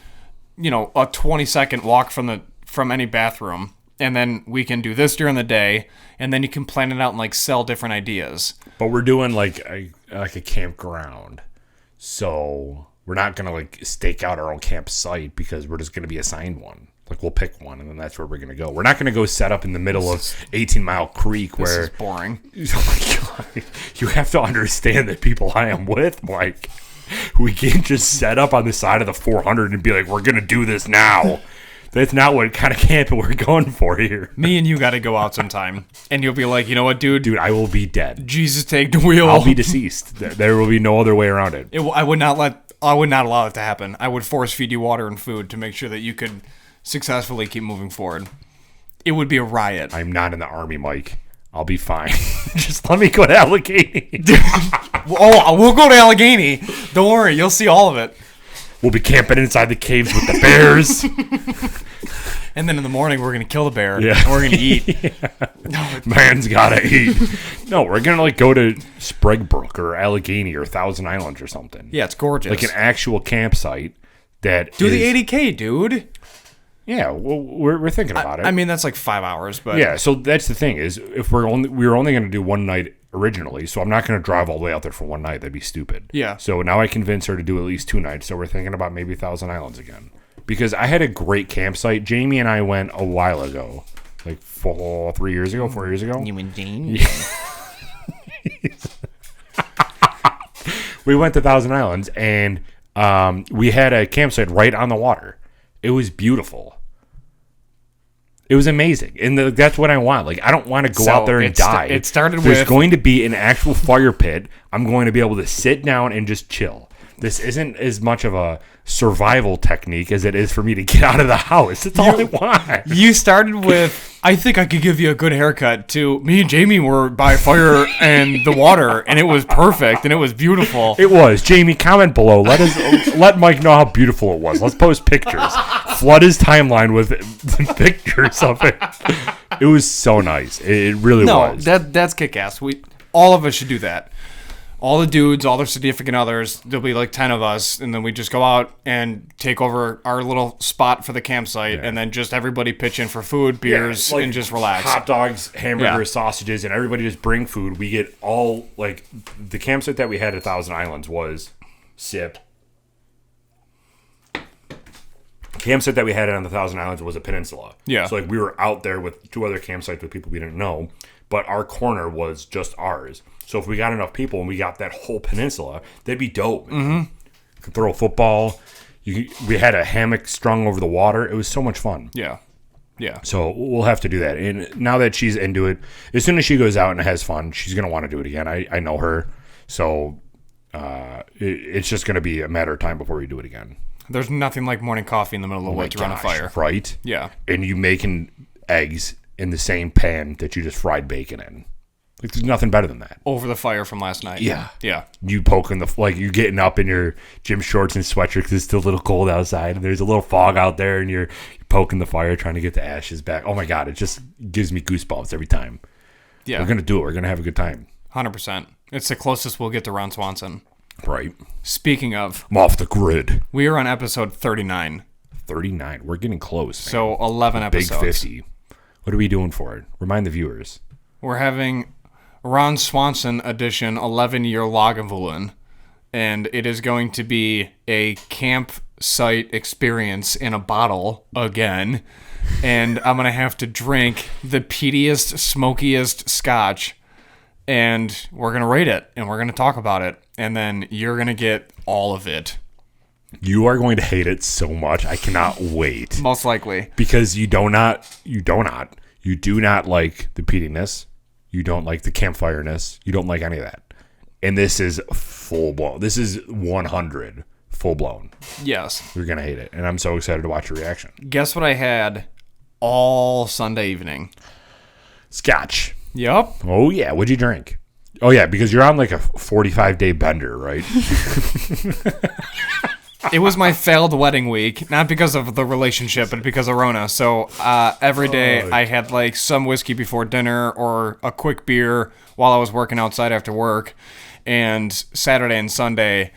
a 20-second walk from any bathroom. And then we can do this during the day. And then you can plan it out and like sell different ideas. But we're doing like a campground. So we're not going to like stake out our own campsite because we're just going to be assigned one. Like we'll pick one and then that's where we're going to go. We're not going to go set up in the middle of 18 Mile Creek where... This is boring. Oh my God. You have to understand that people I am with, Mike. We can't just set up on the side of the 400 and be like, we're going to do this now. That's not what kind of camping we're going for here. Me and you got to go out sometime. And you'll be like, you know what, dude? Dude, I will be dead. Jesus, take the wheel. I'll be deceased. There will be no other way around it. I would not allow it to happen. I would force feed you water and food to make sure that you could successfully keep moving forward. It would be a riot. I'm not in the army, Mike. I'll be fine. Just let me go to Allegheny. We'll go to Allegheny. Don't worry, you'll see all of it. We'll be camping inside the caves with the bears. And then in the morning, we're going to kill the bear. Yeah. And we're going to eat. Yeah. Man's got to eat. No, we're going to like go to Spraguebrook or Allegheny or Thousand Islands or something. Yeah, it's gorgeous. Like an actual campsite that Do the 80K, dude. Yeah, well, we're thinking about it. I mean, that's like 5 hours, but... Yeah, so that's the thing is if we were only going to do one night originally, so I'm not going to drive all the way out there for one night. That'd be stupid. Yeah. So now I convinced her to do at least 2 nights, so we're thinking about maybe Thousand Islands again. Because I had a great campsite. Jamie and I went a while ago. Like 4 years ago. You and Jamie? We went to Thousand Islands, and we had a campsite right on the water. It was beautiful. It was amazing. And that's what I want. Like, I don't want to go out there and die. It started There's going to be an actual fire pit. I'm going to be able to sit down and just chill. This isn't as much of a survival technique as it is for me to get out of the house. That's all I want. You started with, I think I could give you a good haircut, to me and Jamie were by fire and the water, and it was perfect, and it was beautiful. It was. Jamie, comment below. Let Mike know how beautiful it was. Let's post pictures. Flood his timeline with pictures of it. It was so nice. It really was. That's kick-ass. All of us should do that. All the dudes, all their significant others, there'll be like 10 of us, and then we just go out and take over our little spot for the campsite, and then just everybody pitch in for food, beers, like and just relax. Hot dogs, hamburgers, sausages, and everybody just bring food. We get all, like, the campsite that we had at Thousand Islands was campsite that we had on the Thousand Islands was a peninsula. Yeah. So, like, we were out there with 2 other campsites with people we didn't know, but our corner was just ours. So if we got enough people and we got that whole peninsula, that'd be dope. Mm-hmm. Could throw a football. We had a hammock strung over the water. It was so much fun. Yeah. So we'll have to do that. And now that she's into it, as soon as she goes out and has fun, she's going to want to do it again. I know her. So it's just going to be a matter of time before we do it again. There's nothing like morning coffee in the middle of the woods around a fire. Right? Yeah. And you making eggs in the same pan that you just fried bacon in. Like, there's nothing better than that. Over the fire from last night. Yeah. Yeah. You poking you getting up in your gym shorts and sweatshirt because it's still a little cold outside and there's a little fog out there and you're poking the fire trying to get the ashes back. Oh my God, it just gives me goosebumps every time. Yeah. We're going to do it. We're going to have a good time. 100%. It's the closest we'll get to Ron Swanson. Right. Speaking of, I'm off the grid. we are on episode 39. 39. We're getting close, man. So 11 Big episodes. 50. What are we doing for it? Remind the viewers. We're having Ron Swanson edition 11-year Lagavulin, and it is going to be a campsite experience in a bottle again. And I'm going to have to drink the peatiest, smokiest scotch, and we're going to rate it, and we're going to talk about it, and then you're going to get all of it. You are going to hate it so much. I cannot wait. Most likely. Because you do not like the peatiness. You don't like the campfireness. You don't like any of that. And this is full blown. This is 100 full blown. Yes. You're going to hate it. And I'm so excited to watch your reaction. Guess what I had all Sunday evening? Scotch. Yup. Oh, yeah. What'd you drink? Oh, yeah. Because you're on like a 45-day bender, right? It was my failed wedding week, not because of the relationship, but because of Rona. So every day I had like some whiskey before dinner or a quick beer while I was working outside after work. And Saturday and Sunday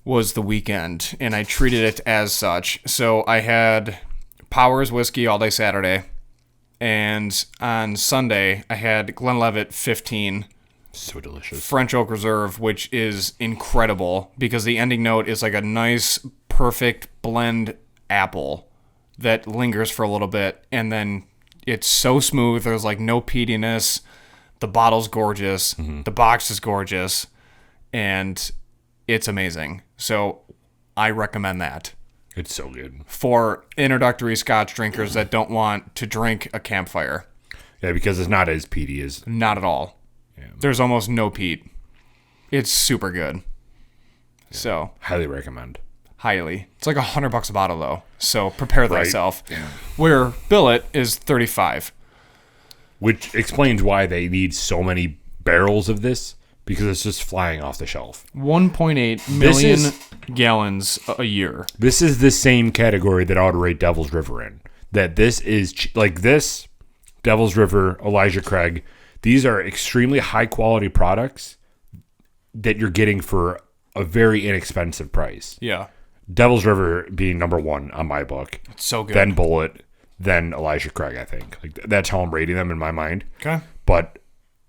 was the weekend, and I treated it as such. So I had Powers whiskey all day Saturday, and on Sunday I had Glenlivet 15. So delicious. French Oak Reserve, which is incredible because the ending note is like a nice, perfect blend apple that lingers for a little bit, and then it's so smooth. There's like no peatiness. The bottle's gorgeous. Mm-hmm. The box is gorgeous, and it's amazing. So I recommend that. It's so good. For introductory Scotch drinkers that don't want to drink a campfire. Yeah, because it's not as peaty as... Not at all. Yeah. There's almost no peat. It's super good. Yeah. So highly recommend. Highly. It's like $100 a bottle though. So prepare thyself. Yeah. Where billet is $35. Which explains why they need so many barrels of this, because it's just flying off the shelf. 1.8 million gallons a year. This is the same category that I would rate Devil's River in. That this is like this, Devil's River, Elijah Craig. These are extremely high quality products that you're getting for a very inexpensive price. Yeah. Devil's River being number one on my book. It's so good. Then Bullet, then Elijah Craig, I think. Like that's how I'm rating them in my mind. Okay. But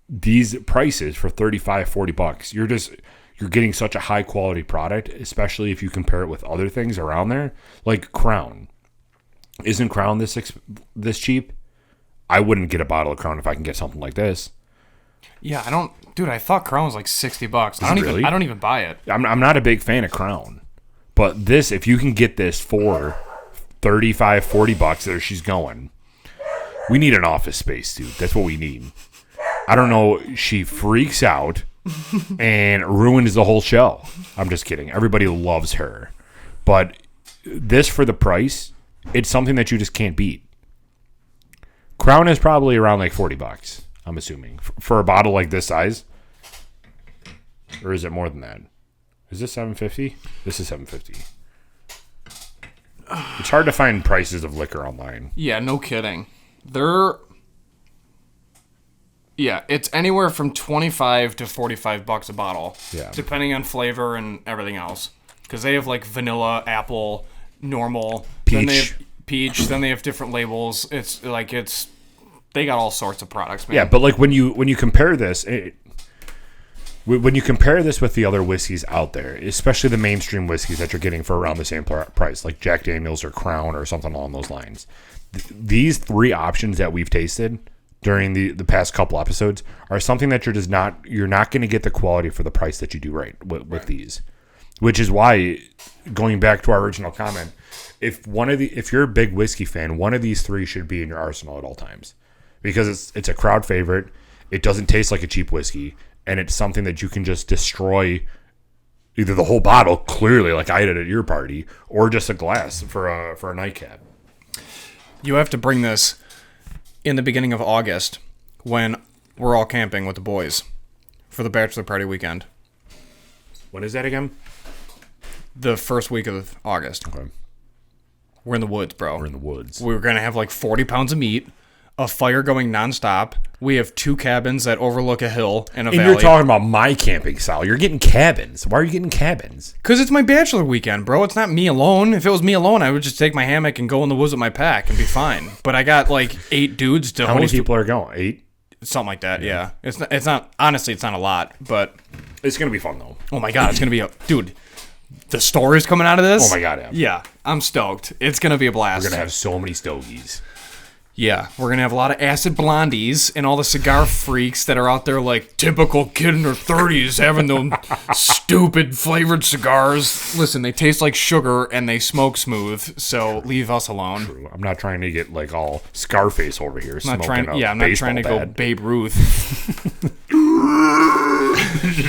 these prices for $35-$40, you're getting such a high quality product, especially if you compare it with other things around there. Like Crown. Isn't Crown this cheap? I wouldn't get a bottle of Crown if I can get something like this. Yeah, I thought Crown was like $60. I don't even buy it. I'm not a big fan of Crown. But this, if you can get this for $35-$40, there she's going. We need an office space, dude. That's what we need. I don't know. She freaks out and ruins the whole show. I'm just kidding. Everybody loves her. But this, for the price, it's something that you just can't beat. Crown is probably around like $40, I'm assuming, for a bottle like this size. Or is it more than that? Is this $7.50? This is $7.50. It's hard to find prices of liquor online. Yeah, no kidding. It's anywhere from $25 to $45 a bottle. Yeah. Depending on flavor and everything else. Because they have like vanilla, apple, normal, peach. Then they have peach, then they have different labels. They got all sorts of products, man. Yeah, but like when you compare this, when you compare this with the other whiskeys out there, especially the mainstream whiskeys that you're getting for around the same price, like Jack Daniel's or Crown or something along those lines, these three options that we've tasted during the past couple episodes are something that you're not going to get the quality for the price that you do with these, which is why, going back to our original comment, if you're a big whiskey fan, one of these three should be in your arsenal at all times. Because it's a crowd favorite, it doesn't taste like a cheap whiskey, and it's something that you can just destroy Either the whole bottle, clearly, like I did at your party, or just a glass for a nightcap. You have to bring this in the beginning of August when we're all camping with the boys for the bachelor party weekend. When is that again? The first week of August. Okay. We're in the woods, bro. We're in the woods. We're going to have like 40 pounds of meat, a fire going nonstop. We have 2 cabins that overlook a hill and a And valley. you're talking about my camping style. You're getting cabins. Why are you getting cabins? Because it's my bachelor weekend, bro. It's not me alone. If it was me alone, I would just take my hammock and go in the woods with my pack and be fine. But I got like 8 dudes to How many host. people are going? 8? Something like that, yeah. It's not, honestly, it's not a lot, but It's going to be fun, though. oh my God, it's going to be a, dude, the stories coming out of this. Oh my God, yeah. Yeah, I'm stoked. It's going to be a blast. We're going to have so many stogies. Yeah, we're going to have a lot of acid blondies and all the cigar freaks that are out there like typical kid in their 30s having them stupid flavored cigars. Listen, they taste like sugar and they smoke smooth, so leave us alone. I'm not trying to get like all Scarface over here. I'm not trying to go Babe Ruth.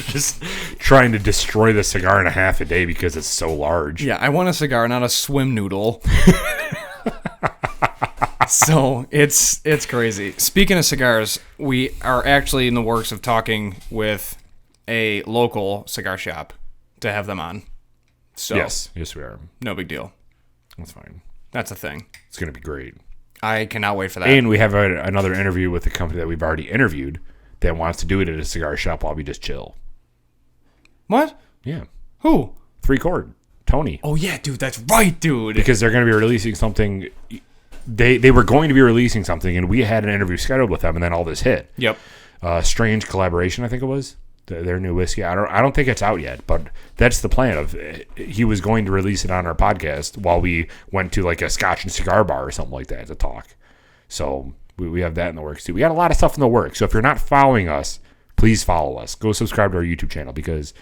Just trying to destroy the cigar in a half a day because it's so large. Yeah, I want a cigar, not a swim noodle. So it's crazy. Speaking of cigars, we are actually in the works of talking with a local cigar shop to have them on. So Yes, we are. no big deal. That's fine. That's a thing. It's going to be great. I cannot wait for that. And we have another interview with a company that we've already interviewed that wants to do it at a cigar shop while we just chill. What? Yeah. Who? 3 Chord. Tony. Oh yeah, dude, that's right, dude. Because they're going to be releasing something. They were going to be releasing something, and we had an interview scheduled with them, and then all this hit. Yep. Strange Collaboration, I think it was. Their new whiskey. I don't think it's out yet, but that's the plan. Of he was going to release it on our podcast while we went to like a Scotch and cigar bar or something like that to talk. So we have that in the works too. We got a lot of stuff in the works. So if you're not following us, please follow us. Go subscribe to our YouTube channel because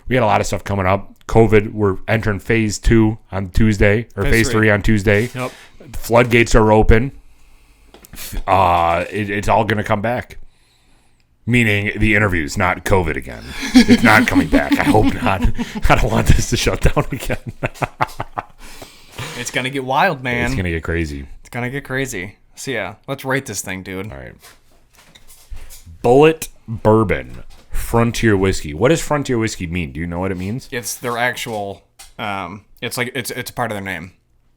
we got a lot of stuff coming up. COVID, we're entering phase 2 on Tuesday, or phase 3 on Tuesday. Yep. Floodgates are open. It's all going to come back. Meaning the interviews, not COVID again. It's not coming back. I hope not. I don't want this to shut down again. It's gonna get wild, man. It's going to get crazy. It's gonna get crazy. So yeah, let's rate this thing, dude. All right. Bullet Bourbon Frontier Whiskey. What does Frontier Whiskey mean? Do you know what it means? It's their actual. It's like it's a part of their name.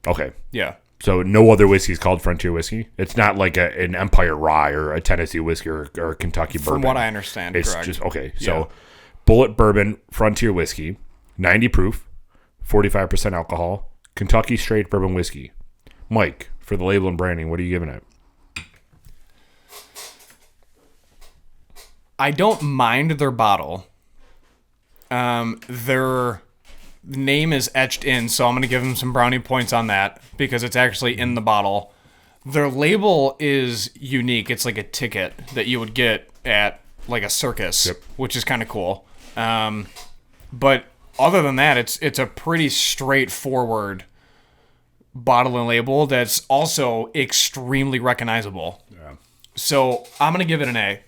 Okay. Yeah. So no other whiskey is called Frontier Whiskey? It's not like an Empire Rye or a Tennessee Whiskey or Kentucky Bourbon. From what I understand, It's correct. just, okay. Yeah. So Bullet Bourbon Frontier Whiskey, 90 proof, 45% alcohol, Kentucky Straight Bourbon Whiskey. Mike, for the label and branding, what are you giving it? I don't mind their bottle. Their name is etched in, so I'm going to give them some brownie points on that because it's actually in the bottle. Their label is unique. It's like a ticket that you would get at like a circus, Yep. which is kind of cool. But other than that, it's a pretty straightforward bottle and label that's also extremely recognizable. Yeah. So I'm going to give it an A.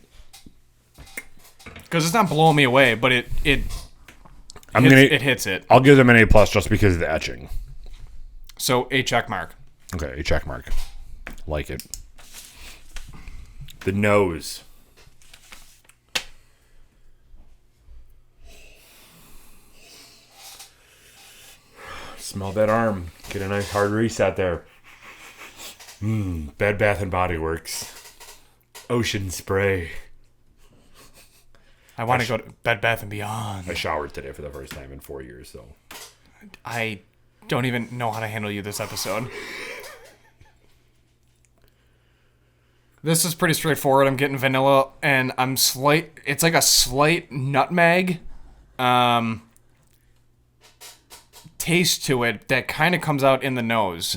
Because it's not blowing me away, but it hits it. I'll give them an A+ just because of the etching. So a check mark. Okay, a check mark. Like it. The nose. Smell that arm. Get a nice hard reset there. Bed Bath & Body Works. Ocean Spray. I want to go to Bed Bath & Beyond. I showered today for the first time in 4 years, so. I don't even know how to handle you this episode. This is pretty straightforward. I'm getting vanilla, and it's like a slight nutmeg taste to it that kind of comes out in the nose,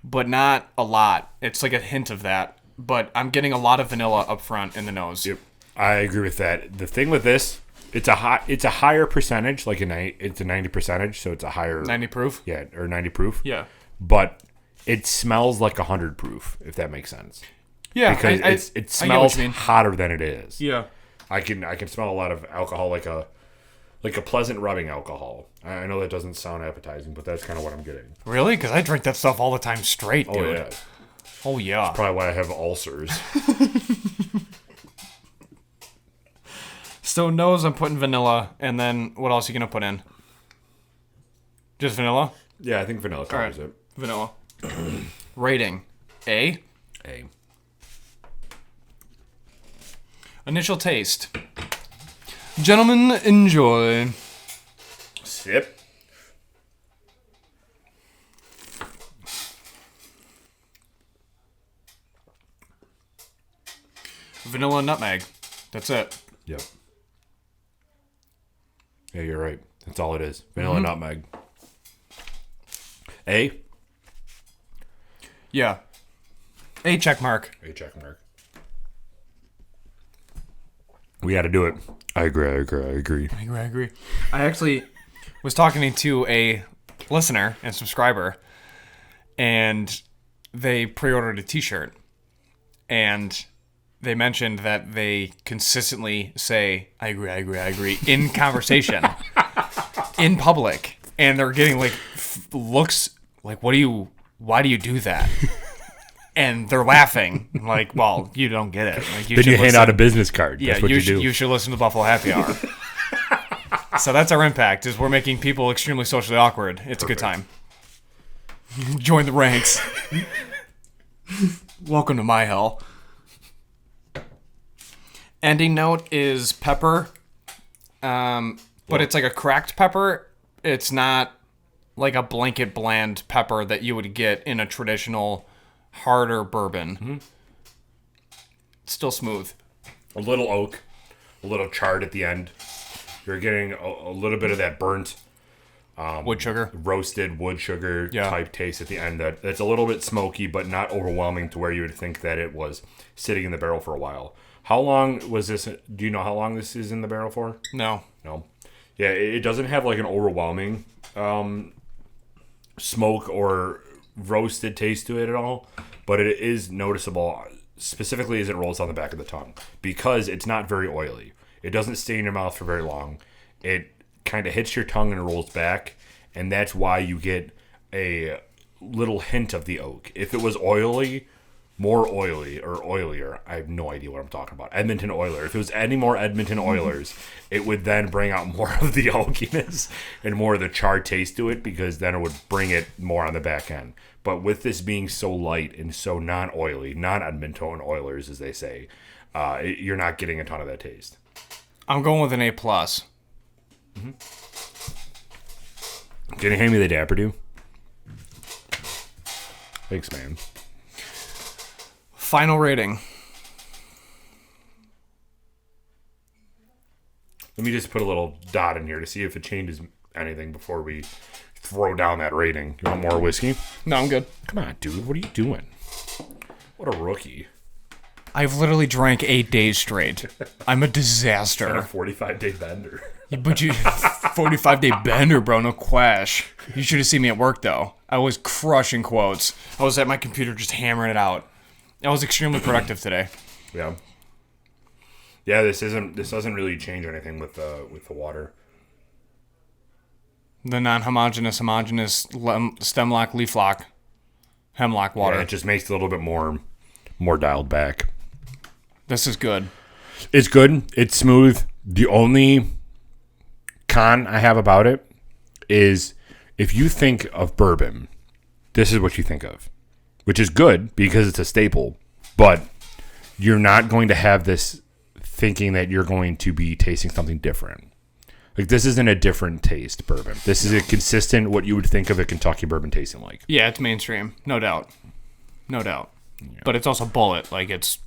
but not a lot. It's like a hint of that, but I'm getting a lot of vanilla up front in the nose. Yep. I agree with that. The thing with this, it's a higher percentage, it's a 90 percentage, so it's a higher 90 proof? Yeah, or 90 proof. Yeah. But it smells like 100 proof, if that makes sense. Yeah, Because it I get what smells you mean. hotter than it is. Yeah. I can smell a lot of alcohol, like a Like a pleasant rubbing alcohol. I know that doesn't sound appetizing, but that's kind of what I'm getting. Really? Because I drink that stuff all the time straight, dude. Oh, yeah. Oh, yeah. Probably why I have ulcers. So nose, I'm putting vanilla, and then what else are you going to put in? Just vanilla? Yeah, I think vanilla covers it. Vanilla. Rating. A. A. Initial taste. Gentlemen, enjoy. Sip. Vanilla and nutmeg. That's it. Yep. Yeah, you're right. That's all it is. Vanilla nutmeg. A. Yeah. A check mark. A check mark. We got to do it. I agree. I agree. I actually was talking to a listener and subscriber, and they pre-ordered a t-shirt, and they mentioned that they consistently say, I agree, in conversation, in public, and they're getting like looks like, why do you do that? And they're laughing. I'm like, well, you don't get it. Like, Then you hand out a business card. Yeah, that's what you do. You should listen to Buffalo Happy Hour. So that's our impact, is we're making people extremely socially awkward. It's a good time. Join the ranks. Welcome to my hell. Ending note is pepper. But it's like a cracked pepper. It's not like a blanket bland pepper that you would get in a traditional harder bourbon. Mm-hmm. It's still smooth. A little oak, a little charred at the end. You're getting a little bit of that burnt wood sugar, roasted wood sugar type taste at the end. That's a little bit smoky, but not overwhelming to where you would think that it was sitting in the barrel for a while. How long was this? Do you know how long this is in the barrel for? No. Yeah, it doesn't have like an overwhelming smoke or roasted taste to it at all, but it is noticeable, specifically as it rolls on the back of the tongue, because it's not very oily. It doesn't stay in your mouth for very long. It kind of hits your tongue and rolls back, and that's why you get a little hint of the oak. If it was oily, more oily or oilier, I have no idea what I'm talking about. Edmonton Oiler. If it was any more Edmonton Oilers, it would then bring out more of the oakiness and more of the charred taste to it, because then it would bring it more on the back end. But with this being so light and so non-oily, non-Edmonton Oilers, as they say, you're not getting a ton of that taste. I'm going with an A+. Mm-hmm. Can you hand me the Dapper Do? Thanks, man. Final rating. Let me just put a little dot in here to see if it changes anything before we throw down that rating. You want more whiskey? No, I'm good. Come on, dude. What are you doing? What a rookie. I've literally drank 8 days straight. I'm a disaster. On a 45-day bender. But you 45-day bender, bro. No quash. You should have seen me at work, though. I was crushing quotes. I was at my computer just hammering it out. I was extremely productive today. Yeah. Yeah, this doesn't really change anything with the water. The non-homogeneous, homogeneous stem lock, leaf lock, hemlock water. Yeah, it just makes it a little bit more dialed back. This is good. It's good. It's smooth. The only con I have about it is if you think of bourbon, this is what you think of, which is good because it's a staple, but you're not going to have this thinking that you're going to be tasting something different. Like, this isn't a different taste bourbon. This is a consistent, what you would think of a Kentucky bourbon tasting like. Yeah, it's mainstream. No doubt. Yeah. But it's also bullet. Like, it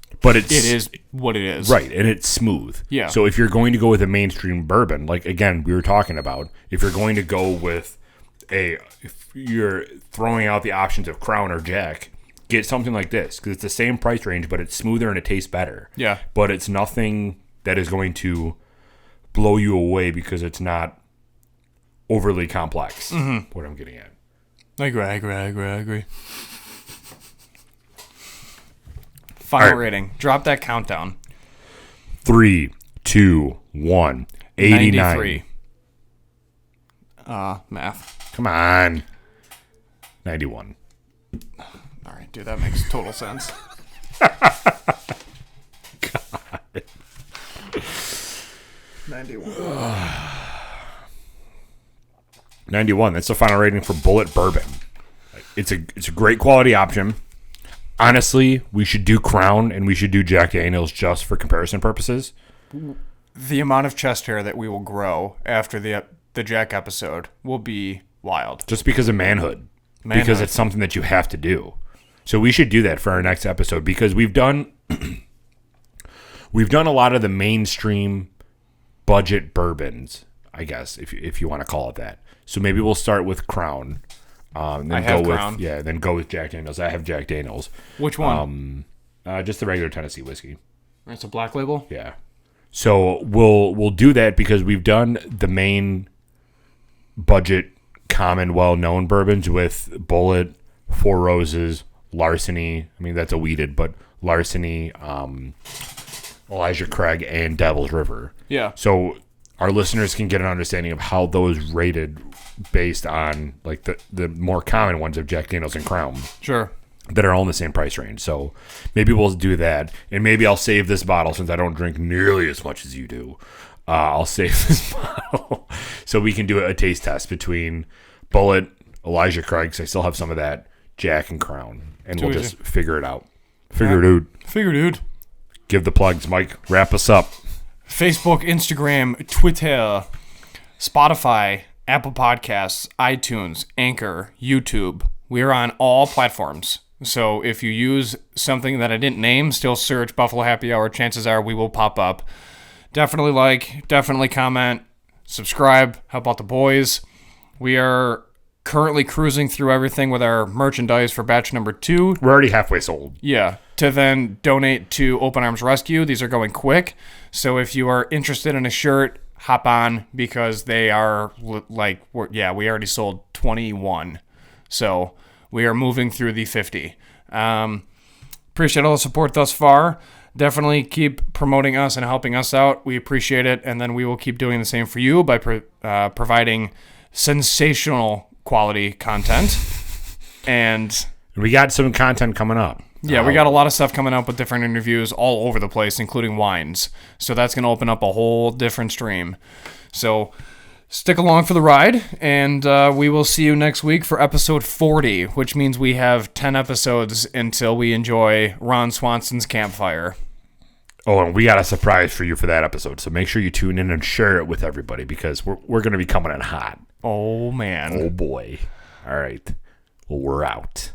is what it is. Right, and it's smooth. Yeah. So if you're going to go with a mainstream bourbon, like, again, we were talking about, if you're going to go with if you're throwing out the options of Crown or Jack, get something like this, because it's the same price range, but it's smoother and it tastes better. Yeah. But it's nothing that is going to blow you away because it's not overly complex. Mm-hmm. What I'm getting at. I agree. Final rating. Drop that countdown. 3, 2, 1. 89. 93. math. Come on. 91. All right, dude, that makes total sense. 91. 91. That's the final rating for Bulleit Bourbon. It's a great quality option. Honestly, we should do Crown and we should do Jack Daniels just for comparison purposes. The amount of chest hair that we will grow after the Jack episode will be wild. Just because of manhood. Because it's something that you have to do. So we should do that for our next episode because we've done a lot of the mainstream budget bourbons, I guess, if you want to call it that. So maybe we'll start with Crown. Then go with Jack Daniels. I have Jack Daniels. Which one? Just the regular Tennessee whiskey. It's a black label? Yeah. So we'll do that because we've done the main budget, common, well-known bourbons with Bulleit, Four Roses, Larceny. I mean, that's a weeded, but Larceny, Elijah Craig, and Devil's River. Yeah. So our listeners can get an understanding of how those rated based on like the more common ones of Jack Daniels and Crown. Sure. That are all in the same price range. So maybe we'll do that. And maybe I'll save this bottle since I don't drink nearly as much as you do. I'll save this bottle so we can do a taste test between Bulleit, Elijah Craig, because I still have some of that, Jack and Crown. And we'll just figure it out. Dude. Give the plugs, Mike. Wrap us up. Facebook, Instagram, Twitter, Spotify, Apple Podcasts, iTunes, Anchor, YouTube. We are on all platforms. So if you use something that I didn't name, still search Buffalo Happy Hour. Chances are we will pop up. Definitely like, definitely comment, subscribe, help out the boys. We are currently cruising through everything with our merchandise for batch number 2. We're already halfway sold. Yeah, to then donate to Open Arms Rescue. These are going quick. So if you are interested in a shirt, hop on because they are we already sold 21. So we are moving through the 50. Appreciate all the support thus far. Definitely keep promoting us and helping us out. We appreciate it. And then we will keep doing the same for you by providing sensational quality content. And we got some content coming up. Yeah, we got a lot of stuff coming up with different interviews all over the place, including wines. So that's going to open up a whole different stream. So stick along for the ride, and we will see you next week for episode 40, which means we have 10 episodes until we enjoy Ron Swanson's campfire. Oh, and we got a surprise for you for that episode, so make sure you tune in and share it with everybody because we're going to be coming in hot. Oh, man. Oh, boy. All right. Well, we're out.